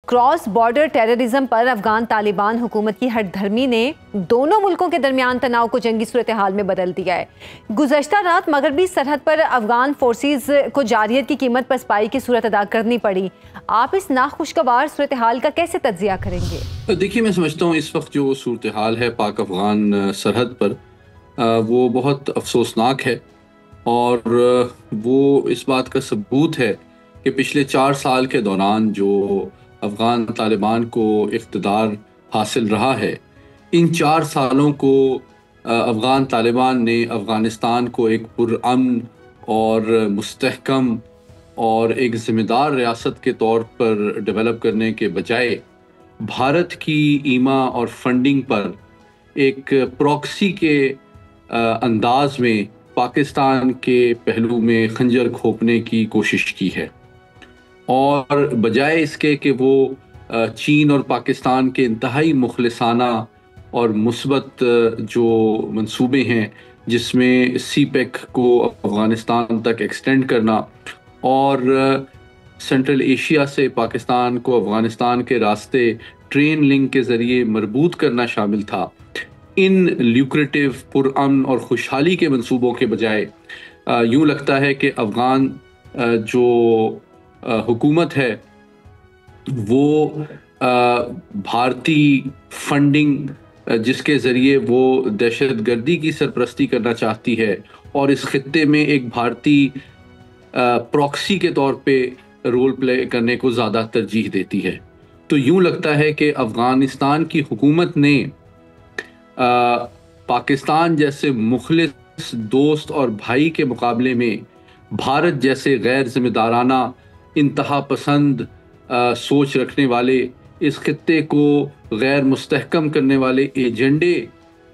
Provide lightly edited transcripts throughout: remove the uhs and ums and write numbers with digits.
Cross border terrorism پر افغان طالبان حکومت کی ہٹ دھرمی نے دونوں ملکوں کے درمیان تناؤ کو جنگی صورتحال میں بدل دیا ہے۔ گزشتہ رات مغربی سرحد پر افغان فورسز کو جارحیت کی قیمت پسپائی کی صورت ادا کرنی پڑی۔ آپ اس ناخوشگوار صورتحال کا کیسے تجزیہ کریں گے؟ دیکھیے، میں سمجھتا ہوں اس وقت جو صورتحال ہے پاک افغان سرحد پر وہ بہت افسوسناک ہے، اور وہ اس بات کا ثبوت ہے کہ پچھلے 4 سال کے دوران جو افغان طالبان کو اقتدار حاصل رہا ہے، ان 4 سالوں کو افغان طالبان نے افغانستان کو ایک پرامن اور مستحکم اور ایک ذمہ دار ریاست کے طور پر ڈیولپ کرنے کے بجائے بھارت کی ایما اور فنڈنگ پر ایک پراکسی کے انداز میں پاکستان کے پہلو میں خنجر گھونپنے کی کوشش کی ہے، اور بجائے اس کے کہ وہ چین اور پاکستان کے انتہائی مخلصانہ اور مثبت جو منصوبے ہیں، جس میں سی پیک کو افغانستان تک ایکسٹینڈ کرنا اور سینٹرل ایشیا سے پاکستان کو افغانستان کے راستے ٹرین لنک کے ذریعے مربوط کرنا شامل تھا، ان لیوکریٹو پرامن اور خوشحالی کے منصوبوں کے بجائے یوں لگتا ہے کہ افغان جو حکومت ہے وہ بھارتی فنڈنگ جس کے ذریعے وہ دہشت گردی کی سرپرستی کرنا چاہتی ہے، اور اس خطے میں ایک بھارتی پراکسی کے طور پہ رول پلے کرنے کو زیادہ ترجیح دیتی ہے۔ تو یوں لگتا ہے کہ افغانستان کی حکومت نے پاکستان جیسے مخلص دوست اور بھائی کے مقابلے میں بھارت جیسے غیر ذمہ دارانہ، انتہا پسند سوچ رکھنے والے، اس خطے کو غیر مستحکم کرنے والے ایجنڈے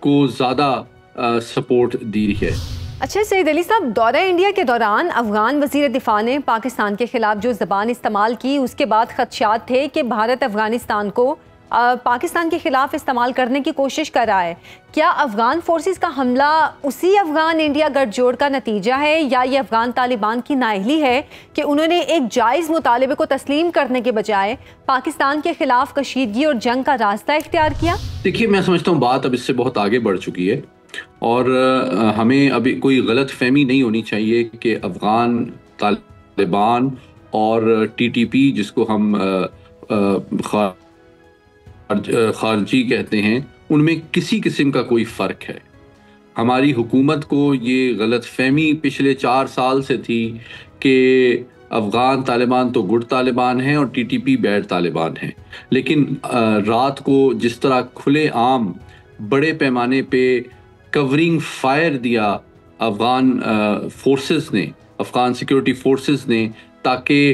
کو زیادہ سپورٹ دی ہے۔ اچھا سعید علی صاحب، دورہ انڈیا کے دوران افغان وزیر دفاع نے پاکستان کے خلاف جو زبان استعمال کی، اس کے بعد خدشات تھے کہ بھارت افغانستان کو پاکستان کے خلاف استعمال کرنے کی کوشش کر رہا ہے۔ کیا افغان فورسز کا حملہ اسی افغان انڈیا گٹھ جوڑ کا نتیجہ ہے، یا یہ افغان طالبان کی نااہلی ہے کہ انہوں نے ایک جائز مطالبے کو تسلیم کرنے کے بجائے پاکستان کے خلاف کشیدگی اور جنگ کا راستہ اختیار کیا؟ دیکھیے، میں سمجھتا ہوں بات اب اس سے بہت آگے بڑھ چکی ہے، اور ہمیں ابھی کوئی غلط فہمی نہیں ہونی چاہیے کہ افغان طالبان اور ٹی ٹی پی، جس کو ہم خارجی کہتے ہیں، ان میں کسی قسم کا کوئی فرق ہے۔ ہماری حکومت کو یہ غلط فہمی پچھلے 4 سال سے تھی کہ افغان طالبان تو گڈ طالبان ہیں اور T T P bad Taliban ہیں، لیکن رات کو جس طرح کھلے عام بڑے پیمانے پہ کورنگ فائر دیا افغان فورسز نے، افغان سیکیورٹی فورسز نے، تاکہ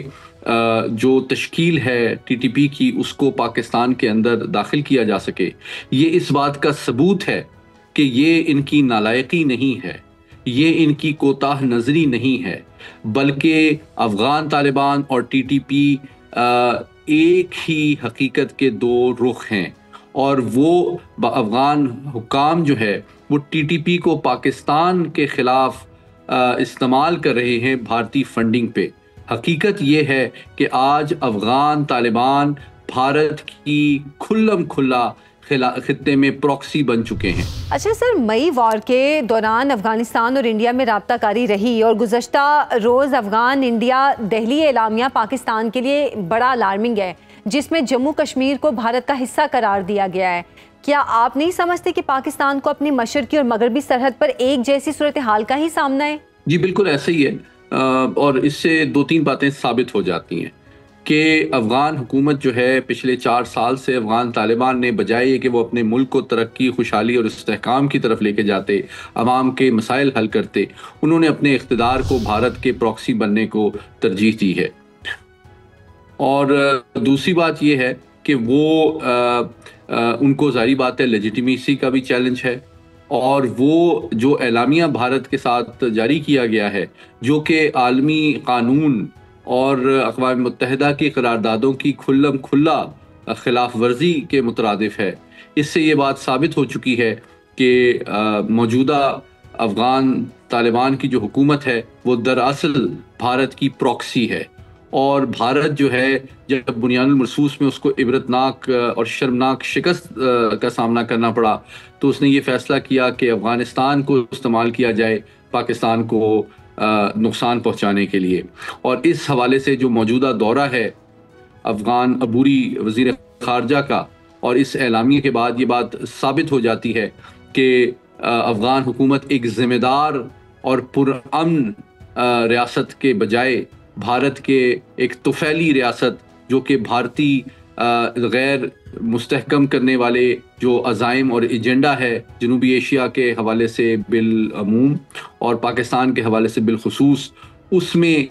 جو تشکیل ہے ٹی ٹی پی کی اس کو پاکستان کے اندر داخل کیا جا سکے، یہ اس بات کا ثبوت ہے کہ یہ ان کی نالائقی نہیں ہے، یہ ان کی کوتاہ نظری نہیں ہے، بلکہ افغان طالبان اور ٹی ٹی پی ایک ہی حقیقت کے 2 رخ ہیں، اور وہ افغان حکام جو ہے وہ ٹی ٹی پی کو پاکستان کے خلاف استعمال کر رہے ہیں بھارتی فنڈنگ پہ۔ حقیقت یہ ہے کہ آج افغان طالبان بھارت کی کھلم کھلا خطے میں پراکسی بن چکے ہیں۔ اچھا سر، مئی وار کے دوران افغانستان اور انڈیا میں رابطہ کاری رہی، اور گزشتہ روز افغان انڈیا دہلی اعلامیہ پاکستان کے لیے بڑا الارمنگ ہے، جس میں جموں کشمیر کو بھارت کا حصہ قرار دیا گیا ہے۔ کیا آپ نہیں سمجھتے کہ پاکستان کو اپنی مشرقی اور مغربی سرحد پر ایک جیسی صورتحال کا ہی سامنا ہے؟ جی بالکل ایسا ہی ہے، اور اس سے 2-3 باتیں ثابت ہو جاتی ہیں کہ افغان حکومت جو ہے پچھلے 4 سال سے افغان طالبان نے بجائے یہ کہ وہ اپنے ملک کو ترقی، خوشحالی اور استحکام کی طرف لے کے جاتے، عوام کے مسائل حل کرتے، انہوں نے اپنے اقتدار کو بھارت کے پراکسی بننے کو ترجیح دی ہے۔ اور دوسری بات یہ ہے کہ وہ ان کو ظاہری بات ہے لیجیٹیمیسی کا بھی چیلنج ہے، اور وہ جو اعلامیہ بھارت کے ساتھ جاری کیا گیا ہے، جو کہ عالمی قانون اور اقوام متحدہ کی قراردادوں کی کھلم کھلا خلاف ورزی کے مترادف ہے، اس سے یہ بات ثابت ہو چکی ہے کہ موجودہ افغان طالبان کی جو حکومت ہے وہ دراصل بھارت کی پراکسی ہے، اور بھارت جو ہے جب بنیاد المرصوص میں اس کو عبرتناک اور شرمناک شکست کا سامنا کرنا پڑا تو اس نے یہ فیصلہ کیا کہ افغانستان کو استعمال کیا جائے پاکستان کو نقصان پہنچانے کے لیے. اور اس حوالے سے جو موجودہ دورہ ہے افغان عبوری وزیر خارجہ کا، اور اس اعلامیے کے بعد یہ بات ثابت ہو جاتی ہے کہ افغان حکومت ایک ذمہ دار اور پرامن ریاست کے بجائے بھارت کے ایک طفیلی ریاست جو کہ بھارتی غیر مستحکم کرنے والے جو عزائم اور ایجنڈا ہے جنوبی ایشیا کے حوالے سے بالعموم اور پاکستان کے حوالے سے بالخصوص، اس میں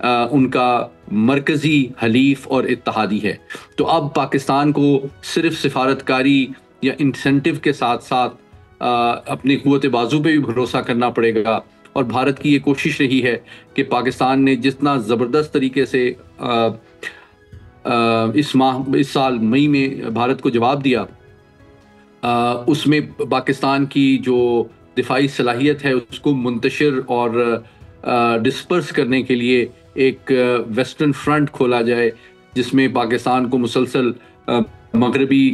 ان کا مرکزی حلیف اور اتحادی ہے. تو اب پاکستان کو صرف سفارتکاری یا انسینٹیو کے ساتھ ساتھ اپنی قوت بازو پہ بھی بھروسہ کرنا پڑے گا. اور بھارت کی یہ کوشش رہی ہے کہ پاکستان نے جتنا زبردست طریقے سے اس سال مئی میں بھارت کو جواب دیا، اس میں پاکستان کی جو دفاعی صلاحیت ہے اس کو منتشر اور ڈسپرس کرنے کے لیے ایک ویسٹرن فرنٹ کھولا جائے جس میں پاکستان کو مسلسل مغربی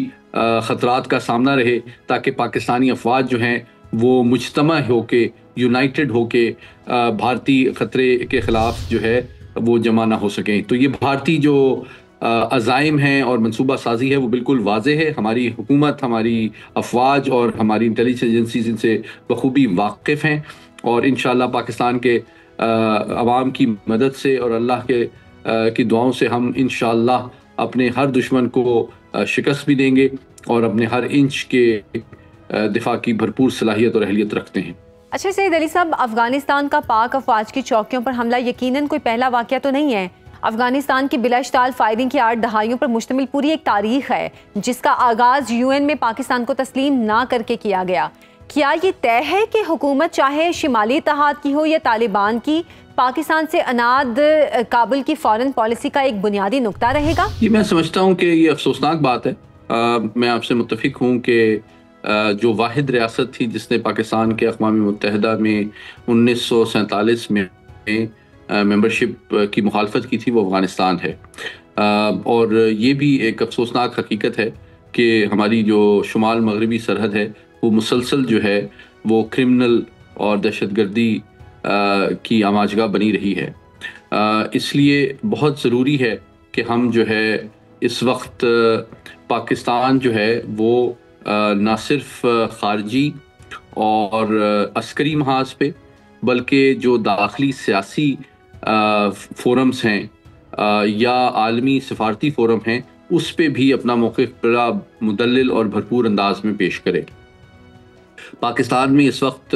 خطرات کا سامنا رہے، تاکہ پاکستانی افواج جو ہیں وہ مجتمع ہو کے، یونائٹڈ ہو کے بھارتی خطرے کے خلاف جو ہے وہ جمع نہ ہو سکیں. تو یہ بھارتی جو عزائم ہیں اور منصوبہ سازی ہے وہ بالکل واضح ہے. ہماری حکومت، ہماری افواج اور ہماری انٹیلیجنس ایجنسیز ان سے بخوبی واقف ہیں، اور انشاءاللہ پاکستان کے عوام کی مدد سے اور اللہ کی دعاؤں سے ہم انشاءاللہ اپنے ہر دشمن کو شکست بھی دیں گے اور اپنے ہر انچ کے دفاع کی بھرپور صلاحیت اور اہلیت رکھتے ہیں. اچھا سید علی صاحب، افغانستان کا پاک افواج کی چوکیوں پر حملہ یقیناً کوئی پہلا واقعہ تو نہیں ہے. افغانستان کی بلا اشتعال فائرنگ کی 8 دہائیوں پر مشتمل پوری ایک تاریخ ہے جس کا آغاز UN میں پاکستان کو تسلیم نہ کر کے کیا گیا. کیا یہ طے ہے کہ حکومت چاہے شمالی اتحاد کی ہو یا طالبان کی، پاکستان سے اناد کابل کی فارن پالیسی کا ایک بنیادی نقطہ رہے گا؟ یہ میں سمجھتا ہوں کہ یہ افسوسناک بات ہے. میں آپ سے متفق ہوں کہ جو واحد ریاست تھی جس نے پاکستان کے اقوام متحدہ میں 1947 میں ممبرشپ کی مخالفت کی تھی وہ افغانستان ہے. اور یہ بھی ایک افسوسناک حقیقت ہے کہ ہماری جو شمال مغربی سرحد ہے وہ مسلسل جو ہے وہ کرمنل اور دہشت گردی کی آماجگاہ بنی رہی ہے. اس لیے بہت ضروری ہے کہ ہم جو ہے اس وقت پاکستان جو ہے وہ نہ صرف خارجی اور عسکری محاذ پہ بلکہ جو داخلی سیاسی فورمز ہیں یا عالمی سفارتی فورم ہیں اس پہ بھی اپنا موقف بڑا مدلل اور بھرپور انداز میں پیش کرے. پاکستان میں اس وقت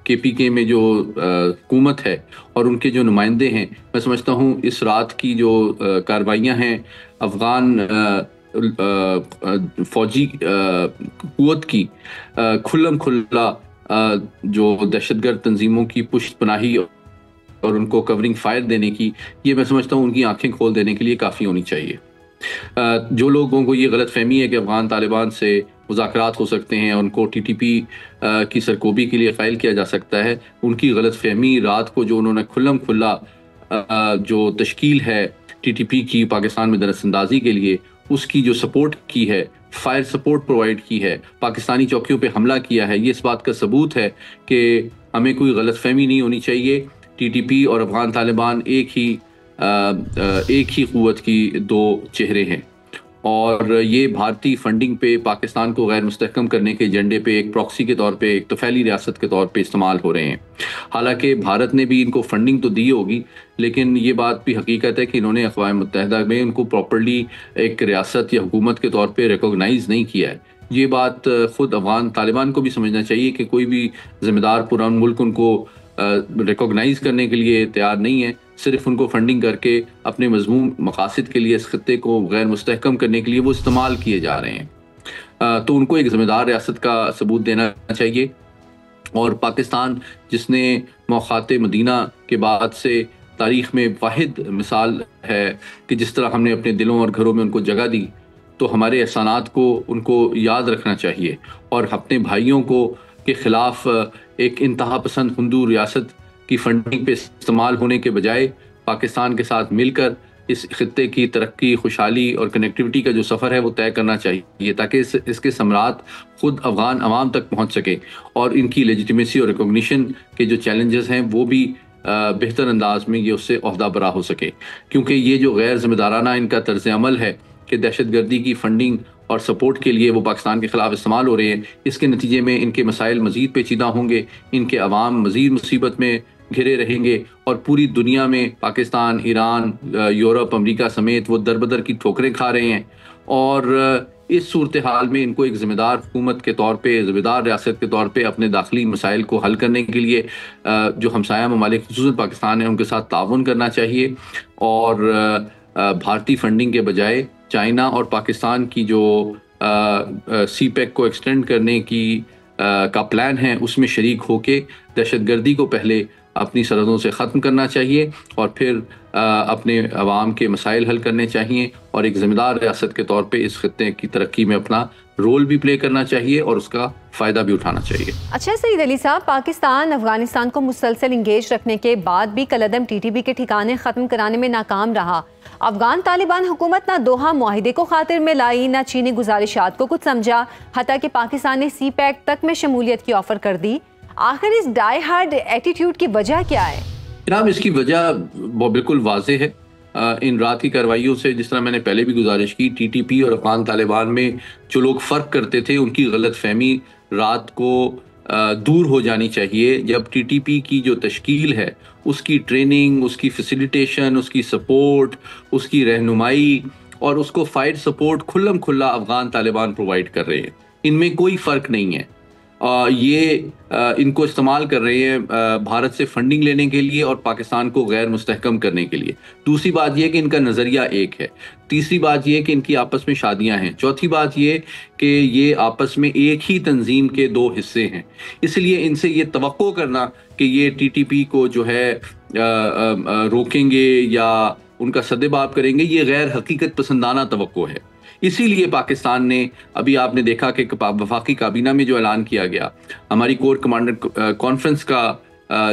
KPK میں جو حکومت ہے اور ان کے جو نمائندے ہیں، میں سمجھتا ہوں اس رات کی جو کارروائیاں ہیں افغان فوجی قوت کی کھلم کھلا جو دہشت گرد تنظیموں کی پشت پناہی اور ان کو کورنگ فائر دینے کی، یہ میں سمجھتا ہوں ان کی آنکھیں کھول دینے کے لیے کافی ہونی چاہیے. جو لوگوں کو یہ غلط فہمی ہے کہ افغان طالبان سے مذاکرات ہو سکتے ہیں اور ان کو TTP کی سرکوبی کے لیے فائل کیا جا سکتا ہے، ان کی غلط فہمی رات کو جو انہوں نے کھلم کھلا جو تشکیل ہے TTP کی پاکستان میں درس اندازی کے لیے، اس کی جو سپورٹ کی ہے، فائر سپورٹ پرووائڈ کی ہے، پاکستانی چوکیوں پہ حملہ کیا ہے، یہ اس بات کا ثبوت ہے کہ ہمیں کوئی غلط فہمی نہیں ہونی چاہیے. TTP اور افغان طالبان ایک ہی قوت کی دو چہرے ہیں، اور یہ بھارتی فنڈنگ پہ پاکستان کو غیر مستحکم کرنے کے ایجنڈے پہ ایک پراکسی کے طور پہ، ایک طفیلی ریاست کے طور پہ استعمال ہو رہے ہیں. حالانکہ بھارت نے بھی ان کو فنڈنگ تو دی ہوگی، لیکن یہ بات بھی حقیقت ہے کہ انہوں نے اقوام متحدہ میں ان کو پراپرلی ایک ریاست یا حکومت کے طور پہ ریکوگنائز نہیں کیا ہے. یہ بات خود افغان طالبان کو بھی سمجھنا چاہیے کہ کوئی بھی ذمہ دار پرامن ملک ان کو ریکوگنائز کرنے کے لیے تیار نہیں ہے. صرف ان کو فنڈنگ کر کے اپنے مذموم مقاصد کے لیے اس خطے کو غیر مستحکم کرنے کے لیے وہ استعمال کیے جا رہے ہیں. تو ان کو ایک ذمہ دار ریاست کا ثبوت دینا چاہیے. اور پاکستان جس نے موقعات مدینہ کے بعد سے تاریخ میں واحد مثال ہے کہ جس طرح ہم نے اپنے دلوں اور گھروں میں ان کو جگہ دی، تو ہمارے احسانات کو ان کو یاد رکھنا چاہیے اور اپنے بھائیوں کو کے خلاف ایک انتہا پسند ہندو ریاست کی فنڈنگ پہ استعمال ہونے کے بجائے پاکستان کے ساتھ مل کر اس خطے کی ترقی، خوشحالی اور کنیکٹیوٹی کا جو سفر ہے وہ طے کرنا چاہیے، تاکہ اس کے ثمرات خود افغان عوام تک پہنچ سکے اور ان کی لیجیٹیمیسی اور ریکگنیشن کے جو چیلنجز ہیں وہ بھی بہتر انداز میں یہ اس سے عہدہ برا ہو سکے، کیونکہ یہ جو غیر ذمہ دارانہ ان کا طرز عمل ہے کہ دہشت گردی کی فنڈنگ اور سپورٹ کے لیے وہ پاکستان کے خلاف استعمال ہو رہے ہیں، اس کے نتیجے میں ان کے مسائل مزید پیچیدہ ہوں گے، ان کے عوام مزید مصیبت میں گھرے رہیں گے، اور پوری دنیا میں پاکستان، ایران، یورپ، امریکہ سمیت وہ در بدر کی ٹھوکریں کھا رہے ہیں۔ اور اس صورتحال میں ان کو ایک ذمہ دار حکومت کے طور پہ، ذمہ دار ریاست کے طور پہ اپنے داخلی مسائل کو حل کرنے کے لیے جو ہمسایہ ممالک خصوصاً پاکستان ہے ان کے ساتھ تعاون کرنا چاہیے، اور بھارتی فنڈنگ کے بجائے چائنا اور پاکستان کی جو سی پیک کو ایکسٹینڈ کرنے کا پلان ہے اس میں شریک ہو کے دہشت گردی کو پہلے اپنی سرحدوں سے ختم کرنا چاہیے، اور پھر اپنے عوام کے مسائل حل کرنے چاہیے، اور ایک ذمہ دار ریاست کے طور پہ اس خطے کی ترقی میں اپنا رول بھی پلے کرنا چاہیے اور اس کا فائدہ بھی اٹھانا چاہیے۔ اچھا سعید علی صاحب، پاکستان افغانستان کو مسلسل انگیج رکھنے کے بعد بھی کالعدم ٹی ٹی پی کے ٹھکانے ختم کرانے میں ناکام رہا۔ افغان طالبان حکومت نہ دوحہ معاہدے کو خاطر میں لائی، نہ چینی گزارشات کو کچھ سمجھا، حتیٰ کہ پاکستان نے سی پیک تک میں شمولیت کی آفر کر دی۔ آخر اس ڈائی ہارڈ ایٹیٹیوڈ کی وجہ کیا ہے؟ جناب، اس کی وجہ بالکل واضح ہے۔ ان رات کی کارروائیوں سے، جس طرح میں نے پہلے بھی گزارش کی، ٹی ٹی پی اور افغان طالبان میں جو لوگ فرق کرتے تھے ان کی غلط فہمی رات کو دور ہو جانی چاہیے۔ جب ٹی ٹی پی کی جو تشکیل ہے، اس کی ٹریننگ، اس کی فیسیلیٹیشن، اس کی سپورٹ، اس کی رہنمائی اور اس کو فائر سپورٹ کھلم کھلا افغان طالبان پرووائڈ کر رہے ہیں، ان میں کوئی فرق نہیں ہے۔ یہ ان کو استعمال کر رہے ہیں بھارت سے فنڈنگ لینے کے لیے اور پاکستان کو غیر مستحکم کرنے کے لیے۔ دوسری بات یہ کہ ان کا نظریہ ایک ہے۔ تیسری بات یہ کہ ان کی آپس میں شادیاں ہیں۔ چوتھی بات یہ کہ یہ آپس میں ایک ہی تنظیم کے دو حصے ہیں۔ اس لیے ان سے یہ توقع کرنا کہ یہ ٹی ٹی پی کو جو ہے روکیں گے یا ان کا سدباب کریں گے، یہ غیر حقیقت پسندانہ توقع ہے۔ اسی لیے پاکستان نے، ابھی آپ نے دیکھا کہ وفاقی کابینہ میں جو اعلان کیا گیا، ہماری کور کمانڈر کانفرنس کا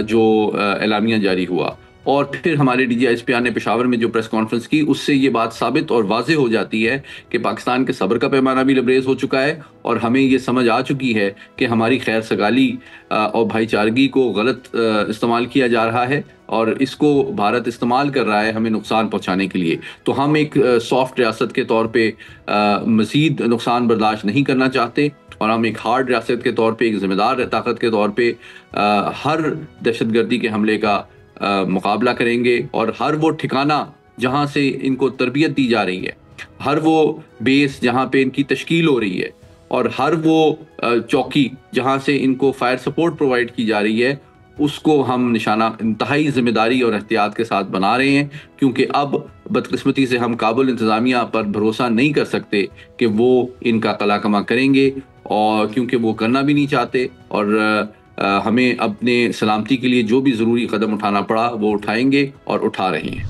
جو اعلامیہ جاری ہوا، اور پھر ہمارے D G S P R نے پشاور میں جو پریس کانفرنس کی، اس سے یہ بات ثابت اور واضح ہو جاتی ہے کہ پاکستان کے صبر کا پیمانہ بھی لبریز ہو چکا ہے، اور ہمیں یہ سمجھ آ چکی ہے کہ ہماری خیر سگالی اور بھائی چارگی کو غلط استعمال کیا جا رہا ہے، اور اس کو بھارت استعمال کر رہا ہے ہمیں نقصان پہنچانے کے لیے۔ تو ہم ایک سافٹ ریاست کے طور پہ مزید نقصان برداشت نہیں کرنا چاہتے، اور ہم ایک ہارڈ ریاست کے طور پہ، ایک ذمہ دار طاقت کے طور پہ ہر دہشت گردی کے حملے کا مقابلہ کریں گے، اور ہر وہ ٹھکانہ جہاں سے ان کو تربیت دی جا رہی ہے، ہر وہ بیس جہاں پہ ان کی تشکیل ہو رہی ہے، اور ہر وہ چوکی جہاں سے ان کو فائر سپورٹ پرووائڈ کی جا رہی ہے، اس کو ہم نشانہ انتہائی ذمہ داری اور احتیاط کے ساتھ بنا رہے ہیں، کیونکہ اب بدقسمتی سے ہم کابل انتظامیہ پر بھروسہ نہیں کر سکتے کہ وہ ان کا قلع کما کریں گے، اور کیونکہ وہ کرنا بھی نہیں چاہتے، اور ہمیں اپنے سلامتی کے لیے جو بھی ضروری قدم اٹھانا پڑا وہ اٹھائیں گے اور اٹھا رہے ہیں۔